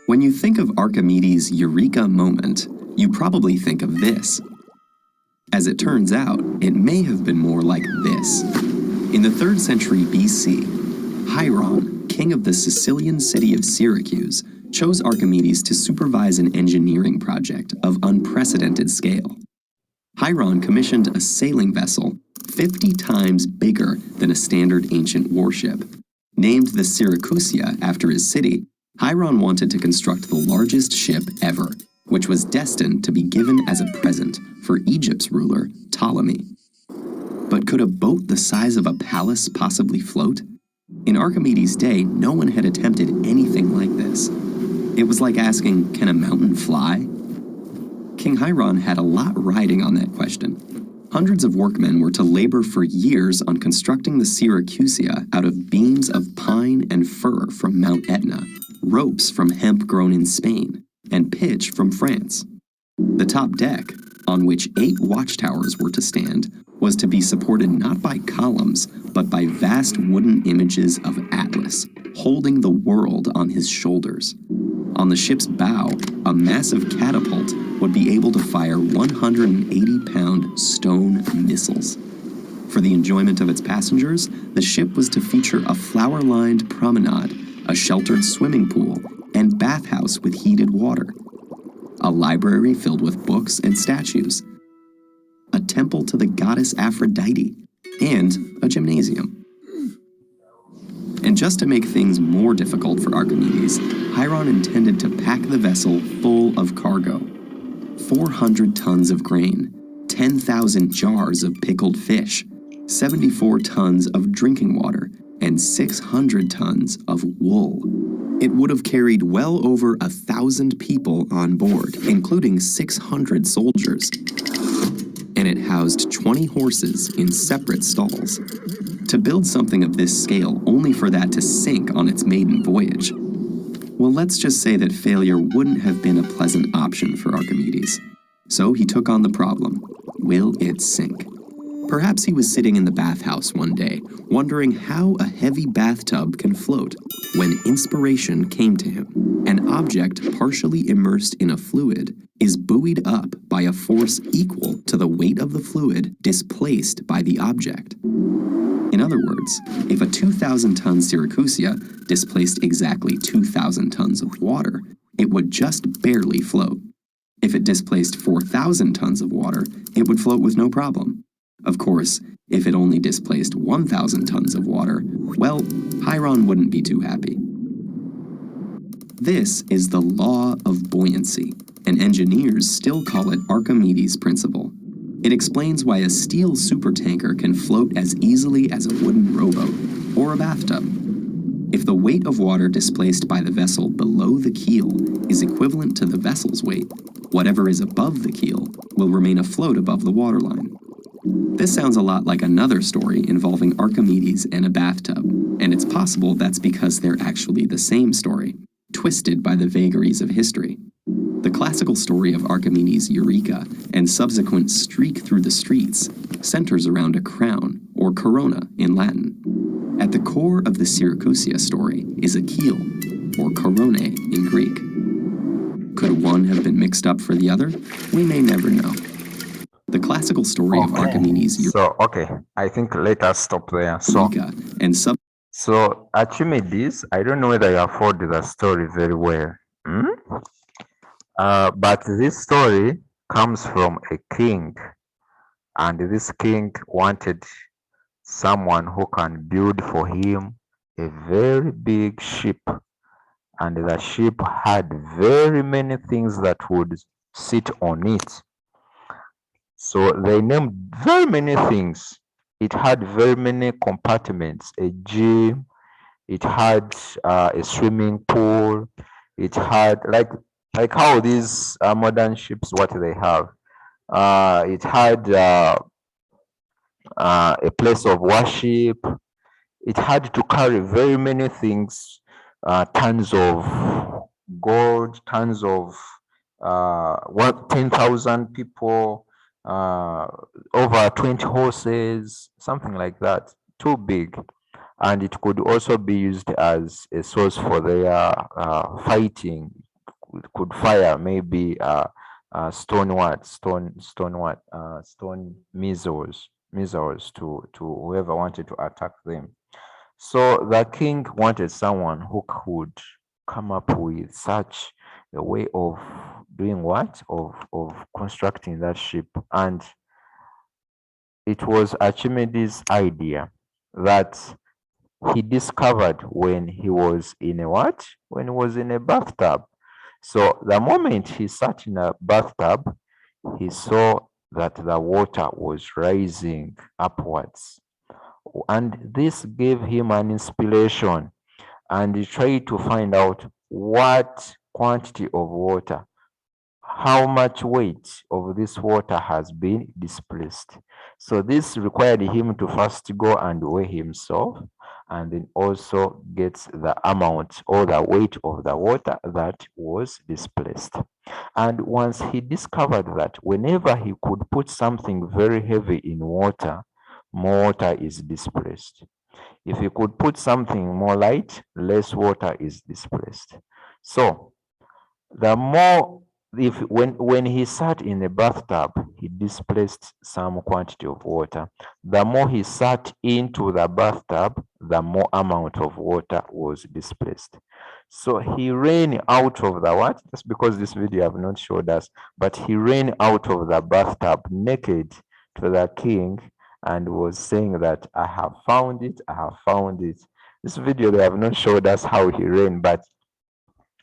When you think of Archimedes' Eureka moment, you probably think of this. As it turns out, it may have been more like this. In the 3rd century BC, Hieron, king of the Sicilian city of Syracuse, chose Archimedes to supervise an engineering project of unprecedented scale. Hieron commissioned a sailing vessel 50 times bigger than a standard ancient warship. Named the Syracusia after his city, Hieron wanted to construct the largest ship ever, which was destined to be given as a present for Egypt's ruler, Ptolemy. But could a boat the size of a palace possibly float? In Archimedes' day, no one had attempted anything like this. It was like asking, can a mountain fly? King Hieron had a lot riding on that question. Hundreds of workmen were to labor for years on constructing the Syracusia out of beams of pine and fir from Mount Etna, ropes from hemp grown in Spain, and pitch from France. The top deck, on which 8 watchtowers were to stand, was to be supported not by columns, but by vast wooden images of Atlas, holding the world on his shoulders. On the ship's bow, a massive catapult would be able to fire 180-pound stone missiles. For the enjoyment of its passengers, the ship was to feature a flower-lined promenade, a sheltered swimming pool, and bathhouse with heated water, a library filled with books and statues, a temple to the goddess Aphrodite, and a gymnasium. And just to make things more difficult for Archimedes, Hieron intended to pack the vessel full of cargo. 400 tons of grain, 10,000 jars of pickled fish, 74 tons of drinking water, and 600 tons of wool. It would have carried well over 1,000 people on board, including 600 soldiers. And it housed 20 horses in separate stalls. To build something of this scale only for that to sink on its maiden voyage, well, let's just say that failure wouldn't have been a pleasant option for Archimedes. So he took on the problem. Will it sink? Perhaps he was sitting in the bathhouse one day, wondering how a heavy bathtub can float, when inspiration came to him. An object partially immersed in a fluid is buoyed up by a force equal to the weight of the fluid displaced by the object. In other words, if a 2,000-ton Syracusia displaced exactly 2,000 tons of water, it would just barely float. If it displaced 4,000 tons of water, it would float with no problem. Of course, if it only displaced 1,000 tons of water, well, Hieron wouldn't be too happy. This is the Law of Buoyancy, and engineers still call it Archimedes Principle. It explains why a steel supertanker can float as easily as a wooden rowboat or a bathtub. If the weight of water displaced by the vessel below the keel is equivalent to the vessel's weight, whatever is above the keel will remain afloat above the waterline. This sounds a lot like another story involving Archimedes and a bathtub, and it's possible that's because they're actually the same story, twisted by the vagaries of history. The classical story of Archimedes' Eureka and subsequent streak through the streets centers around a crown, or corona in Latin. At the core of the Syracusia story is a keel, or korone in Greek. Could one have been mixed up for the other? We may never know. The classical story of Archimedes' Eureka. I think let us stop there. So Archimedes, I don't know whether you have followed the story very well. But this story comes from a king, and this king wanted someone who can build for him a very big ship, and the ship had very many things that would sit on it. So they named very many things. It had very many compartments, a gym, it had a swimming pool, it had like how these modern ships, what they have. It had a place of worship. It had to carry very many things, tons of gold, tons of 10,000 people, over 20 horses, something like that. Too big. And it could also be used as a source for their fighting. could fire maybe stone missiles to whoever wanted to attack them. So the king wanted someone who could come up with such a way of doing what? Of constructing that ship. And it was Archimedes' idea that he discovered when he was in a what? When he was in a bathtub. So the moment he sat in a bathtub, he saw that the water was rising upwards. And this gave him an inspiration, and he tried to find out what quantity of water, how much weight of this water has been displaced. So this required him to first go and weigh himself, and then also get the amount or the weight of the water that was displaced. And once he discovered that whenever he could put something very heavy in water, more water is displaced. If he could put something more light, less water is displaced. So the more, when he sat in the bathtub, he displaced some quantity of water. The more he sat into the bathtub, the more amount of water was displaced. So he ran out of the what? Just because this video have not showed us, but he ran out of the bathtub naked to the king and was saying that I have found it, I have found it. This video, they have not showed us how he ran, but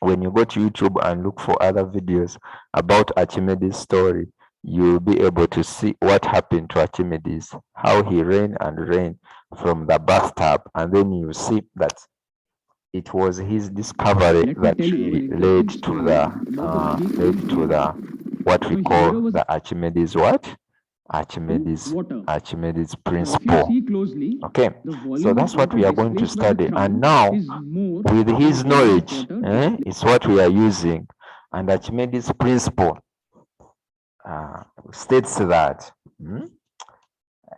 when you go to YouTube and look for other videos about Archimedes' story, you'll be able to see what happened to Archimedes, how he ran and ran from the bathtub, and then you see that it was his discovery that led to the what we call the Archimedes what? Archimedes Principle. Okay, so that's what we are going to study. And now, with his knowledge, it's what we are using. And Archimedes Principle states that.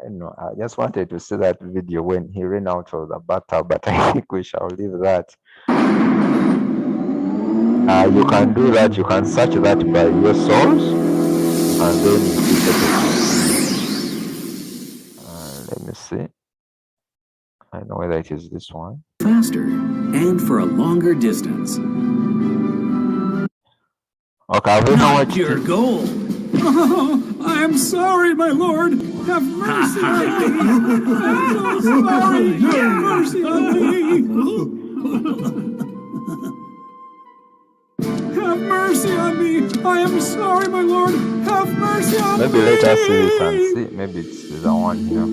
I know, I just wanted to see that video when he ran out of the battle, but I think we shall leave that. You can do that. You can search that by your source, and then you be able to see. Let me see. I know whether it is this one. Faster and for a longer distance. Okay, I don't know what your goal. Oh, I am sorry, my lord. Have mercy on me. I'm so sorry. Have mercy on me. Have mercy on me. I am sorry, my lord. Have mercy on me. Maybe let us see this and see. Maybe it's the one here.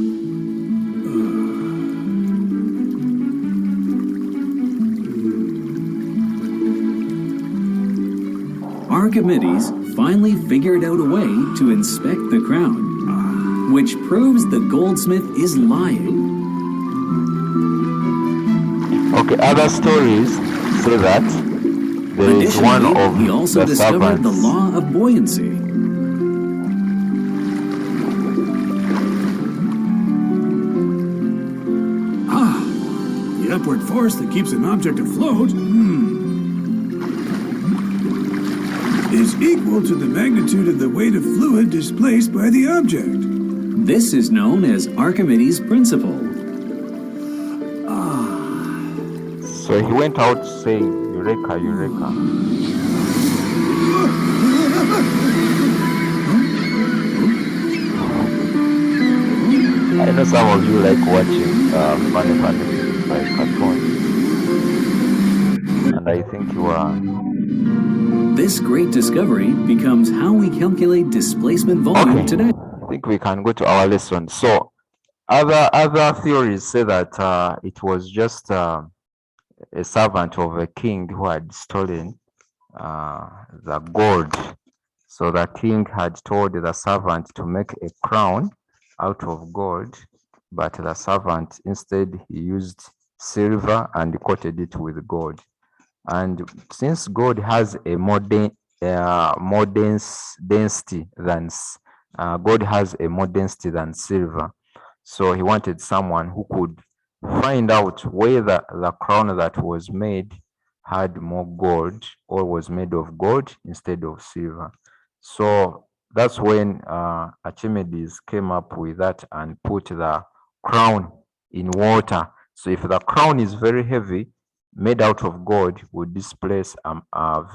Archimedes finally figured out a way to inspect the crown, which proves the goldsmith is lying. Okay, other stories say that there is one of he also the discovered servants. the law of buoyancy. The upward force that keeps an object afloat is equal to the magnitude of the weight of fluid displaced by the object. This is known as Archimedes' Principle. So he went out saying, Eureka, Eureka. I know some of you like watching funny things like cartoons. And I think you are. This great discovery becomes how we calculate displacement volume today. I think we can go to our lesson. So other theories say that it was just a servant of a king who had stolen the gold. So the king had told the servant to make a crown out of gold, but the servant instead he used silver and coated it with gold. And since gold has a more density than silver, so he wanted someone who could find out whether the crown that was made had more gold or was made of gold instead of silver. So that's when Archimedes came up with that and put the crown in water. So if the crown is very heavy, made out of gold, would displace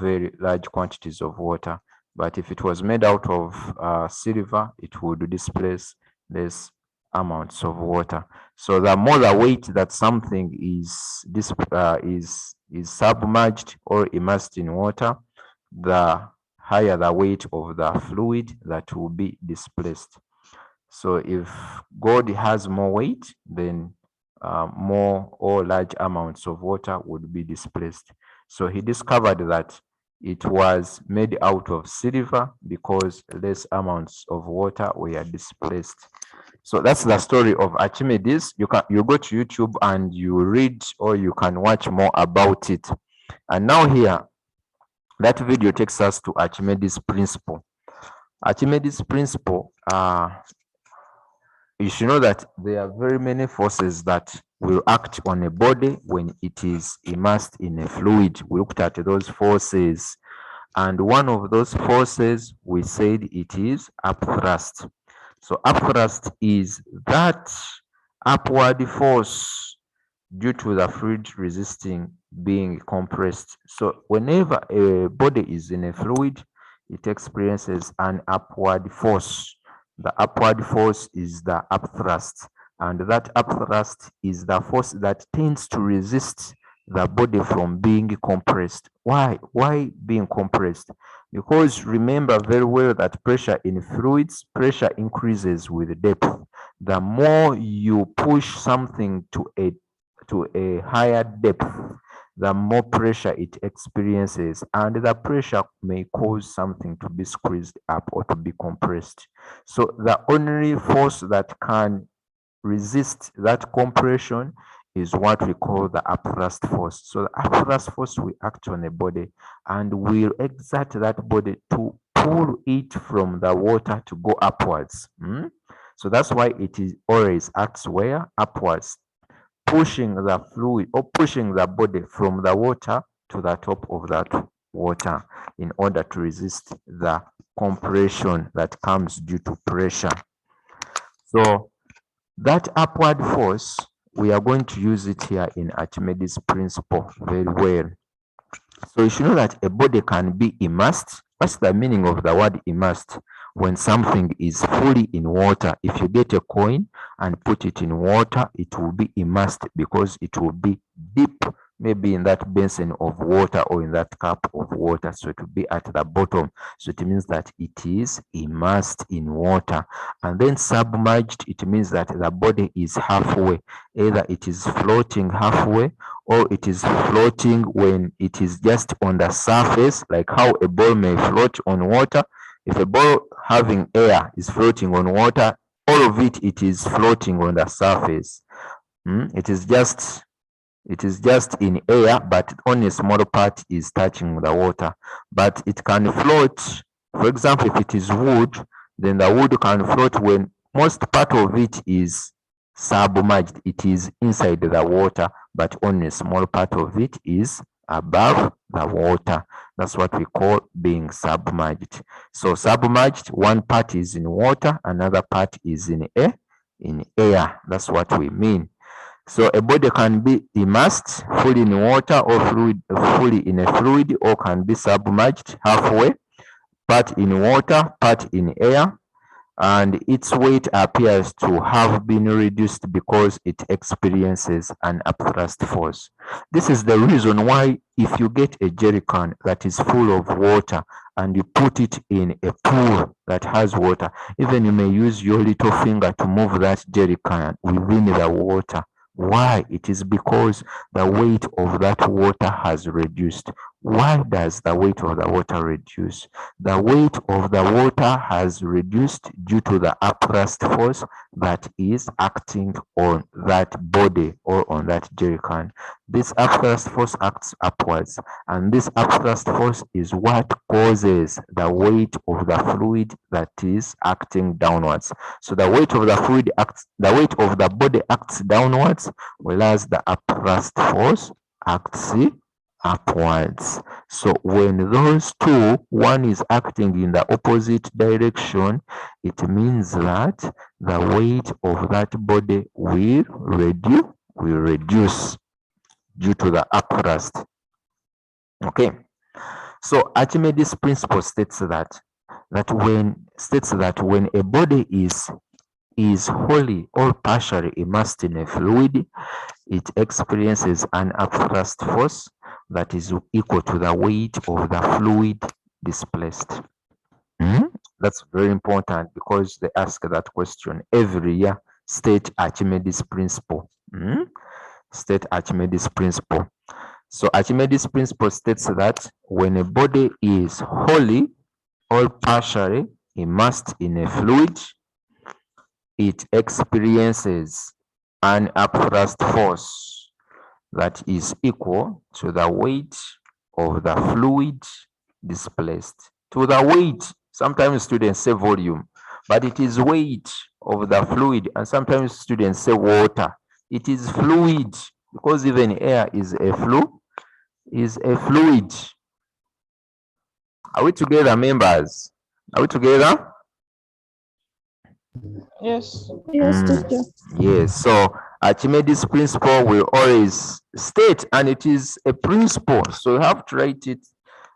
very large quantities of water. But if it was made out of silver, it would displace less amounts of water. So the more the weight that something is submerged or immersed in water, the higher the weight of the fluid that will be displaced. So if gold has more weight, then more or large amounts of water would be displaced. So he discovered that it was made out of silver because less amounts of water were displaced. So that's the story of Archimedes. You go to YouTube and you read, or you can watch more about it. And now here, that video takes us to Archimedes Principle. Archimedes Principle, you should know that there are very many forces that will act on a body when it is immersed in a fluid. We looked at those forces, and one of those forces, we said it is upthrust. So upthrust is that upward force due to the fluid resisting being compressed. So whenever a body is in a fluid, it experiences an upward force. The upward force is the upthrust, and that upthrust is the force that tends to resist the body from being compressed. Why being compressed? Because remember very well that pressure in fluids, pressure increases with depth. The more you push something to a higher depth, the more pressure it experiences, and the pressure may cause something to be squeezed up or to be compressed. So the only force that can resist that compression is what we call the upthrust force. So the upthrust force will act on a body and will exert that body to pull it from the water to go upwards. So that's why it is always acts where? Upwards, pushing the fluid or pushing the body from the water to the top of that water in order to resist the compression that comes due to pressure. So that upward force, we are going to use it here in Archimedes Principle very well. So you should know that a body can be immersed. What's the meaning of the word immersed? When something is fully in water. If you get a coin and put it in water, it will be immersed because it will be deep, maybe in that basin of water or in that cup of water. So it will be at the bottom. So it means that it is immersed in water. And then submerged, it means that the body is halfway. Either it is floating halfway, or it is floating when it is just on the surface, like how a ball may float on water. If a ball having air is floating on water, all of it is floating on the surface. It is just in air, but only a small part is touching the water. But it can float. For example, if it is wood, then the wood can float when most part of it is submerged. It is inside the water, but only a small part of it is above the water. That's what we call being submerged. So submerged, one part is in water, another part is in air. That's what we mean. So a body can be immersed fully in water or fully in a fluid, or can be submerged halfway, part in water, part in air, and its weight appears to have been reduced because it experiences an upthrust force. This is the reason why if you get a jerry can that is full of water and you put it in a pool that has water, even you may use your little finger to move that jerry can within the water. Why? It is because the weight of that water has reduced. Why does the weight of the water reduce? The weight of the water has reduced due to the upthrust force that is acting on that body or on that jerry can. This upthrust force acts upwards, and this upthrust force is what causes the weight of the fluid that is acting downwards. So the weight of the fluid the weight of the body acts downwards, whereas the upthrust force acts upwards. So when those two, one is acting in the opposite direction, it means that the weight of that body will reduce due to the upthrust. Okay. So Archimedes' principle states that when a body is wholly or partially immersed in a fluid, it experiences an upthrust force that is equal to the weight of the fluid displaced. That's very important because they ask that question every year. State Archimedes' principle. State Archimedes' principle. So Archimedes' principle states that when a body is wholly or partially immersed in a fluid, it experiences an upthrust force that is equal to the weight of the fluid displaced. To the weight, sometimes students say volume, but it is weight of the fluid, and sometimes students say water. It is fluid because even air is a fluid. Are we together, members? Are we together? Yes. Yes, teacher. Yes. So Archimedes' principle will always state, and it is a principle, so you have to write it.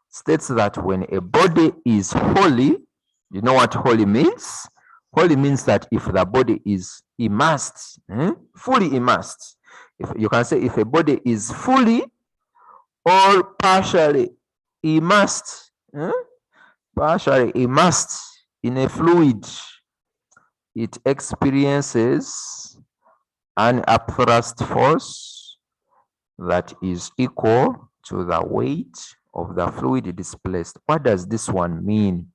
States that when a body is wholly, you know what wholly means? Wholly means that if the body is immersed, fully immersed, if you can say if a body is fully or partially immersed, partially immersed in a fluid, it experiences an upthrust force that is equal to the weight of the fluid displaced. What does this one mean?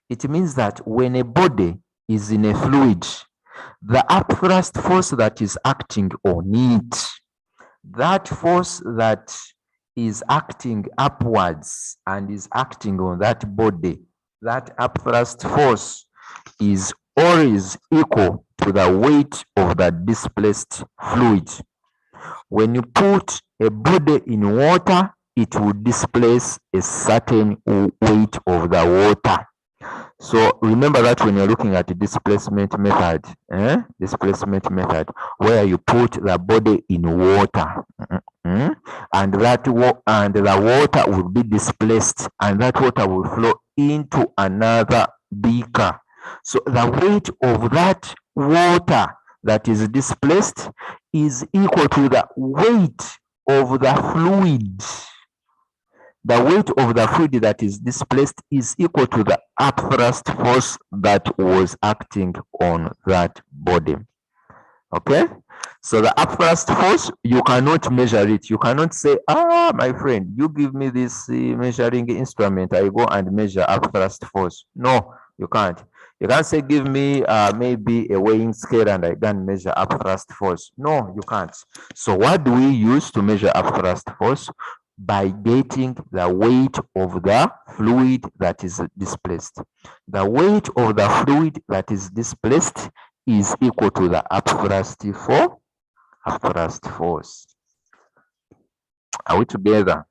It means that when a body is in a fluid, the upthrust force that is acting on it, that force that is acting upwards and is acting on that body, that upthrust force is always equal to the weight of the displaced fluid. When you put a body in water, it will displace a certain weight of the water. So remember that when you're looking at the displacement method, where you put the body in water, and the water will be displaced, and that water will flow into another beaker. So the weight of that water that is displaced is equal to the weight of the fluid. The weight of the fluid that is displaced is equal to the upthrust force that was acting on that body. Okay? So the upthrust force, you cannot measure it. You cannot say, my friend, you give me this measuring instrument, I go and measure upthrust force. No, you can't. You can't say, give me maybe a weighing scale and I can measure upthrust force. No, you can't. So what do we use to measure upthrust force? By getting the weight of the fluid that is displaced. The weight of the fluid that is displaced is equal to the upthrust force. Are we together?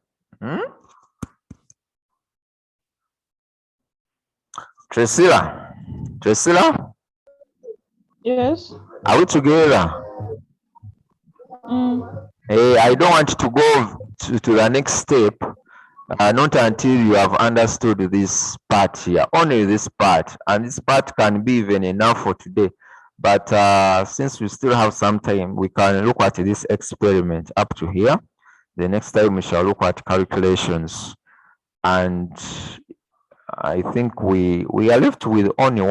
Tresila? Yes. Are we together? Hey, I don't want to go to the next step, not until you have understood this part here, only this part, and this part can be even enough for today. But since we still have some time, we can look at this experiment up to here. The next time we shall look at calculations, and I think we are left with only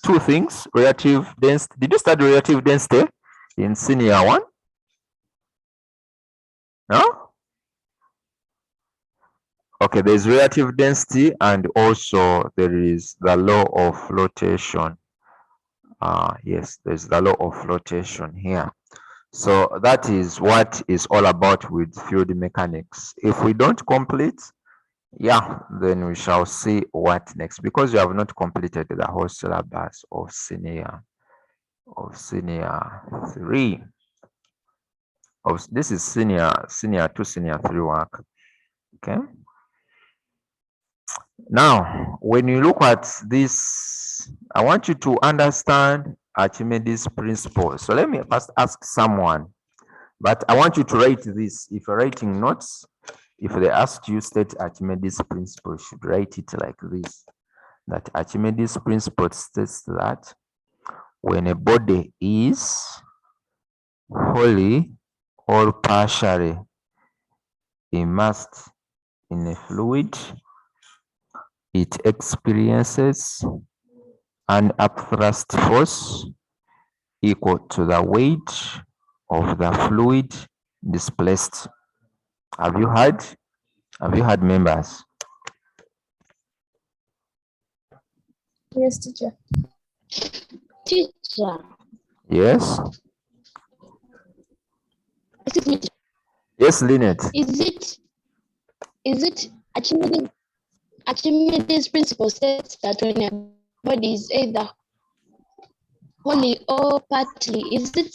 two things: relative density. Did you study relative density in senior one? No? Okay, there's relative density and also there is the law of flotation. Yes, there's the law of flotation here. So that is what is all about with fluid mechanics. If we don't complete, then we shall see what next, because you have not completed the whole syllabus of senior 3. this is senior 2, senior 3 work. Okay. Now, when you look at this, I want you to understand Archimedes principle. So let me first ask someone, but I want you to write this. If you're writing notes, if they asked you state Archimedes principle, you should write it like this. That Archimedes principle states that when a body is wholly or partially immersed in a fluid, it experiences an upthrust force equal to the weight of the fluid displaced. Have you heard? Have you heard, members? Yes, teacher. Teacher, Yes. excuse me, Yes, Lynette. is it Archimedes principle states that when a body is either wholly or partly, is it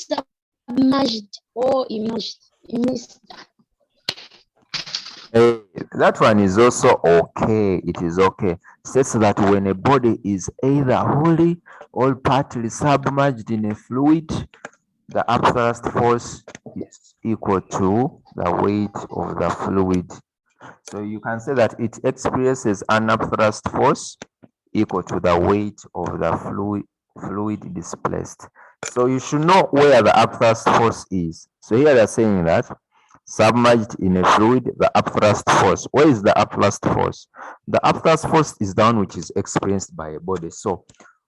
submerged or immersed? That one is also okay. It is okay. States that when a body is either wholly or partly submerged in a fluid, the upthrust force is equal to the weight of the fluid. So you can say that it experiences an upthrust force equal to the weight of the fluid displaced. So you should know where the upthrust force is. So here they're saying that submerged in a fluid, the upthrust force. Where is the upthrust force? The upthrust force is the one which is experienced by a body. So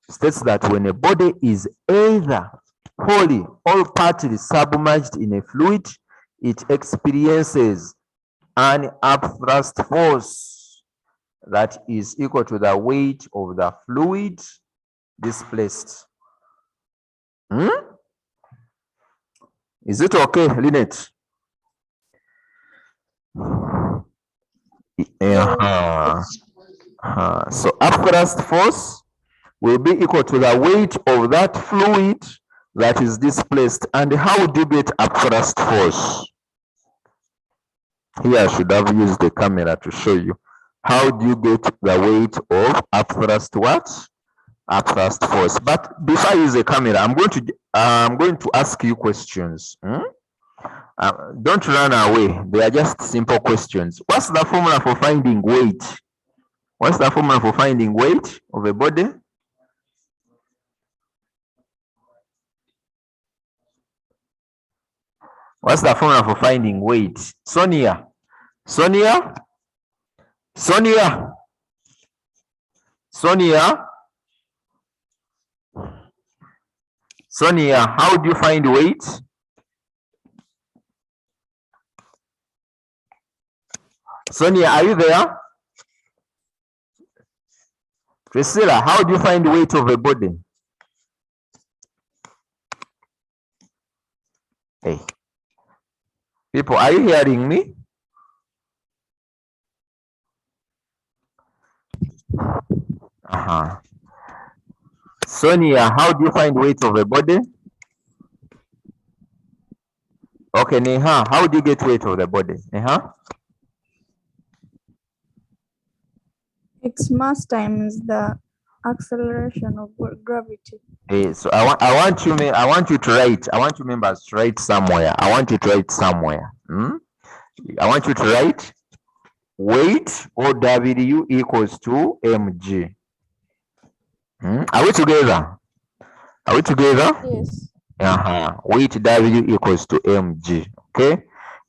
it states that when a body is either wholly or partly submerged in a fluid, it experiences an upthrust force that is equal to the weight of the fluid displaced. Is it okay, Lynette? So upthrust force will be equal to the weight of that fluid that is displaced. And how do you get upthrust force? Here I should have used the camera to show you. How do you get the weight of upthrust what? Upthrust force. But before I use the camera, I'm going to ask you questions. Don't run away. They are just simple questions. What's the formula for finding weight? What's the formula for finding weight of a body? What's the formula for finding weight? Sonia. Sonia? Sonia? Sonia? Sonia, how do you find weight? Sonia, are you there? Priscilla, how do you find weight of a body? Hey. People, are you hearing me? Sonia, how do you find weight of a body? Okay, Neha, how do you get weight of the body? Neha? X mass times the acceleration of gravity. Hey, so I want you to write. I want you members to write somewhere. I want you to write somewhere. I want you to write weight or W equals to mg. Are we together? Are we together? Yes. Weight W equals to mg. Okay.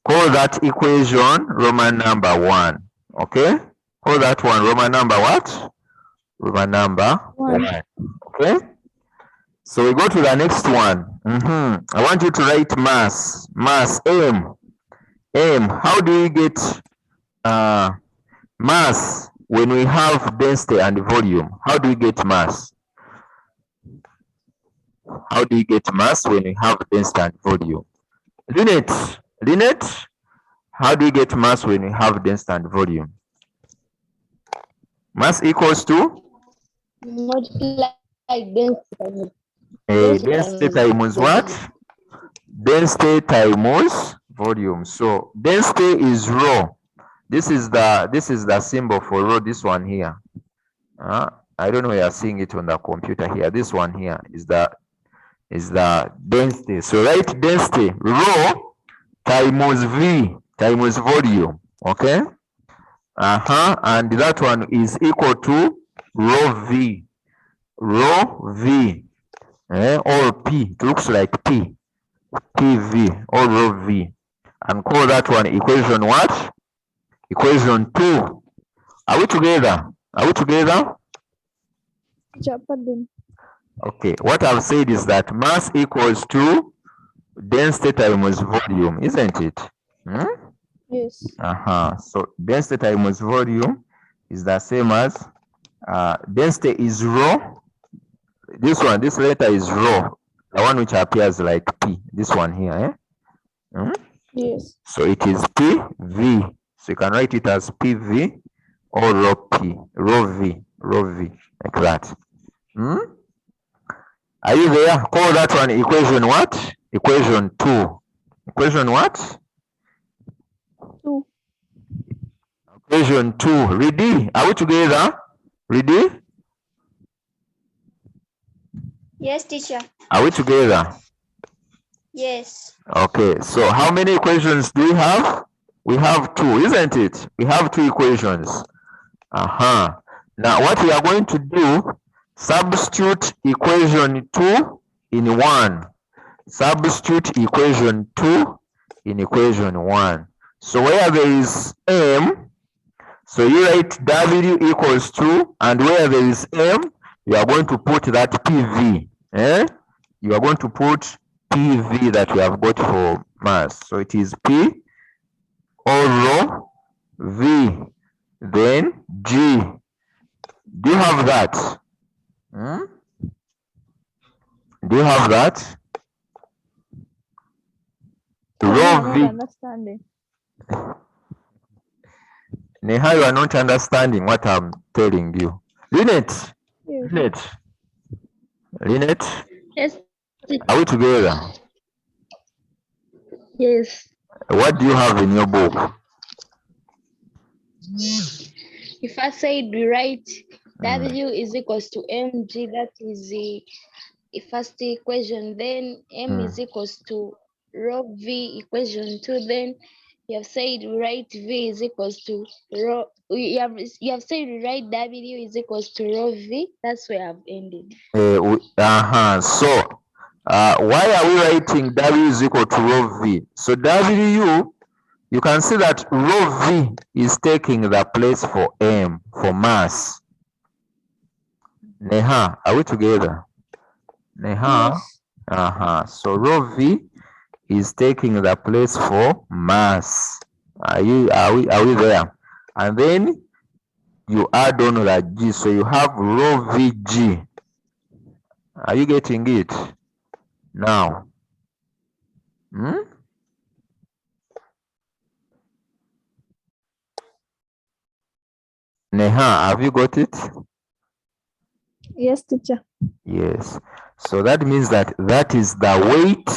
Call that equation Roman number 1. Okay. Call that one Roman number what? Roman number 1. Okay. So we go to the next one. I want you to write mass. Mass M. How do we get mass when we have density and volume? How do we get mass? How do you get mass when we have density and volume? Lynette, how do you get mass when we have density and volume? Mass equals to? Multiply density. Density times what? Density times volume. So density is rho. This is the symbol for rho. This one here. I don't know where you're seeing it on the computer here. This one here is the density. So write density rho times V times volume. Okay. And that one is equal to rho V. Rho V. Or P. It looks like P. PV or rho V. And call that one equation what? Equation 2. Are we together? Are we together? Okay. What I've said is that mass equals to density times volume, isn't it? Yes. So density times volume is the same as density is rho. This letter is rho, the one which appears like P. This one here, Yes. So it is PV. So you can write it as PV or rho P, rho V, like that. Are you there? Call that one equation what? Equation 2. Equation what? 2. Equation 2. Ready? Are we together? Ready? Yes, teacher. Are we together? Yes. Okay, so how many equations do we have? We have 2, isn't it? We have 2 equations. Now what we are going to do, substitute equation 2 in 1. Substitute equation 2 in equation 1. So where there is M, so you write W equals 2, and where there is M, you are going to put that PV. You are going to put PV that we have got for mass. So it is P or rho V, then G. Do you have that? Do you have that? Rho V. Understanding. Neha, you are not understanding what I'm telling you. Lynette. Yes. Lynette. Yes. Are we together? Yes. What do you have in your book? If I said we write W is equals to mg, that is the first equation. Then M is equals to rho V, equation 2. Then you have said we write V is equals to rho. You have said we write W is equals to rho V. That's where I've ended. So why are we writing W is equal to rho V? So W, you can see that rho V is taking the place for M, for mass. Neha, are we together? Neha? Yes. So rho V is taking the place for mass. Are we there? And then you add on the G, so you have rho VG. Are you getting it now? Neha, have you got it? Yes, teacher. Yes. So that means that is the weight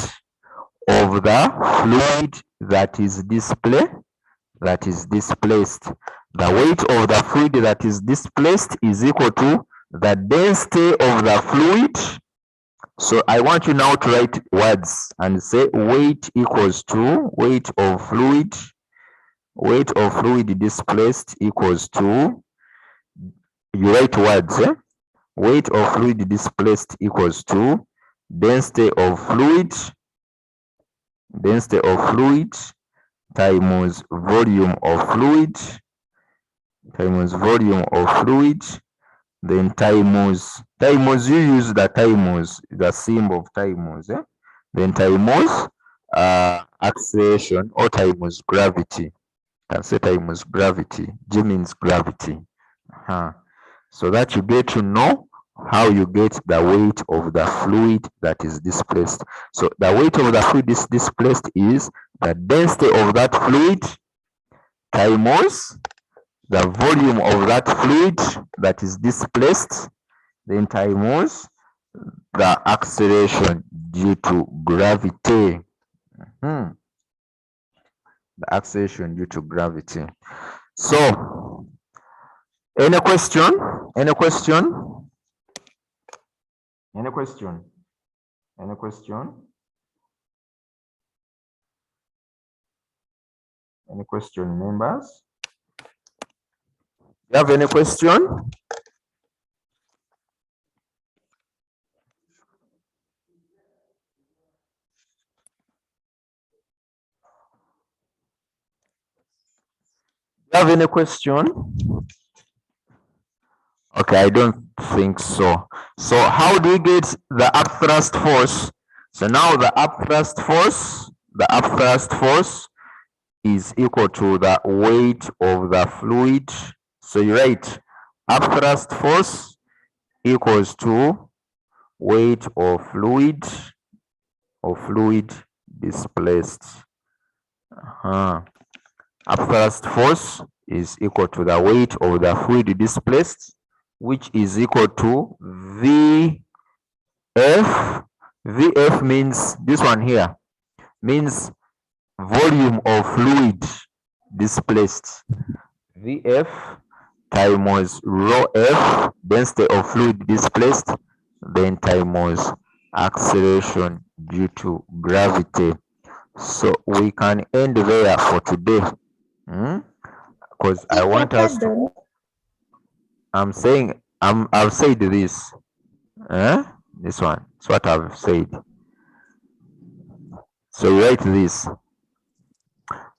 of the fluid that is displaced. The weight of the fluid that is displaced is equal to the density of the fluid. So I want you now to write words and say weight equals to weight of fluid displaced equals to, you write words, weight of fluid displaced equals to density of fluid times volume of fluid then times you use the symbol of times, then times acceleration or times gravity. You can say times gravity. G means gravity. So that you get to know how you get the weight of the fluid that is displaced. So the weight of the fluid is displaced is the density of that fluid times the volume of that fluid that is displaced, then times the acceleration due to gravity. the acceleration due to gravity. So, any question? Any question? Any question? Any question? Any question, members? You have any question? You have any question? Okay, I don't think so. So how do you get the upthrust force? So now the upthrust force is equal to the weight of the fluid. So you write upthrust force equals to weight of fluid displaced. Upthrust force is equal to the weight of the fluid displaced, which is equal to VF. VF means this one here, means volume of fluid displaced. VF times rho F, density of fluid displaced, then times acceleration due to gravity. So we can end there for today. Because I want us to, I'm saying, I've said this. This one, it's what I've said. So write this.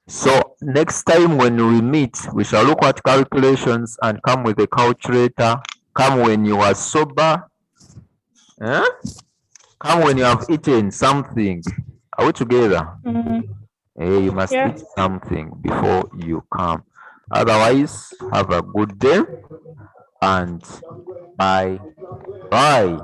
So next time when we meet, we shall look at calculations and come with a calculator. Come when you are sober. Come when you have eaten something. Are we together? You must eat something before you come. Otherwise, have a good day and bye. Bye.